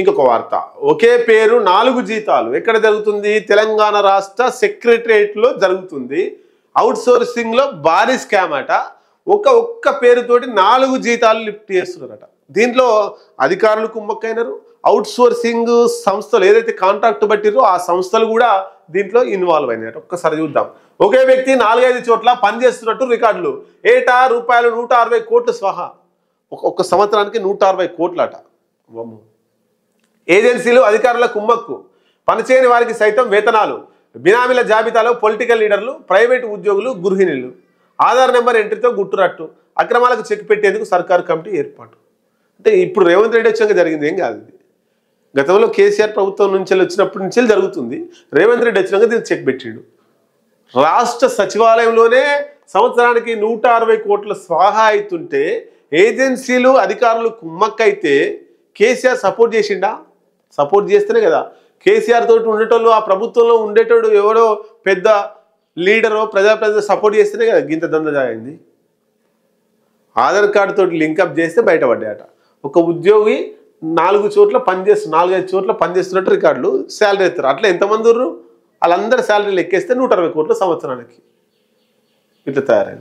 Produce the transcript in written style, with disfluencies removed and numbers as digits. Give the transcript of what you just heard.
ఇంకొక వార్త, ఒకే పేరు 4 జీతాలు ఎక్కడ జరుగుతుంది? తెలంగాణ రాష్ట్ర సెక్రటరియట్లో జరుగుతుంది. అవుట్ సోర్సింగ్ లో భారీ స్కామ్ అట. ఒక్క పేరుతోటి 4 జీతాలు లిఫ్ట్ చేస్తున్నారట. దీంట్లో అధికారులు కుమ్మక్కైనారు, అవుట్ సోర్సింగ్ సంస్థలు ఏదైతే కాంట్రాక్ట్ బట్టిరో ఆ సంస్థలు కూడా దీంట్లో ఇన్వాల్వ్ అయినాయట. ఒక్కసారి చూద్దాం. ఒకే వ్యక్తి 4-5 చోట్ల పనిచేస్తున్నట్టు రికార్డులు. ఏటా రూపాయలు 160 కోట్లు స్వాహా. ఒక్క సంవత్సరానికి 160 కోట్లట. ఏజెన్సీలు అధికారుల కుమ్మక్కు, పనిచేయని వారికి సైతం వేతనాలు, బినామీల జాబితాలో పొలిటికల్ లీడర్లు, ప్రైవేటు ఉద్యోగులు, గృహిణులు, ఆధార్ నెంబర్ ఎంట్రీతో గుట్టురట్టు, అక్రమాలకు చెక్ పెట్టేందుకు సర్కారు కమిటీ ఏర్పాటు. అంటే ఇప్పుడు రేవంత్ రెడ్డి వచ్చాక జరిగింది ఏం కాదు. ఇది గతంలో కేసీఆర్ ప్రభుత్వం నుంచి వచ్చినప్పటి నుంచి జరుగుతుంది. రేవంత్ రెడ్డి వచ్చినాక దీన్ని చెక్ పెట్టిండు. రాష్ట్ర సచివాలయంలోనే సంవత్సరానికి 160 కోట్ల స్వాహా అవుతుంటే ఏజెన్సీలు అధికారులు కుమ్మక్కైతే కేసీఆర్ సపోర్ట్ చేసిండా? సపోర్ట్ చేస్తేనే కదా కేసీఆర్ తోటి ఉండేటోళ్ళు, ఆ ప్రభుత్వంలో ఉండేటోడు ఎవడో పెద్ద లీడరో ప్రజాప్రతినిధి సపోర్ట్ చేస్తేనే కదా గింత దందా అయింది. ఆధార్ కార్డు తోటి లింకప్ చేస్తే బయటపడ్డాయట. ఒక ఉద్యోగి 4 చోట్ల పనిచేస్తున్నారు, 4-5 చోట్ల పనిచేస్తున్నట్టు రికార్డులు, శాలరీ ఎత్తారు. అట్లా ఎంతమంది ఉన్నారు? వాళ్ళందరూ శాలరీలు ఎక్కేస్తే 160 కోట్ల సంవత్సరానికి ఇట్లా తయారైంది.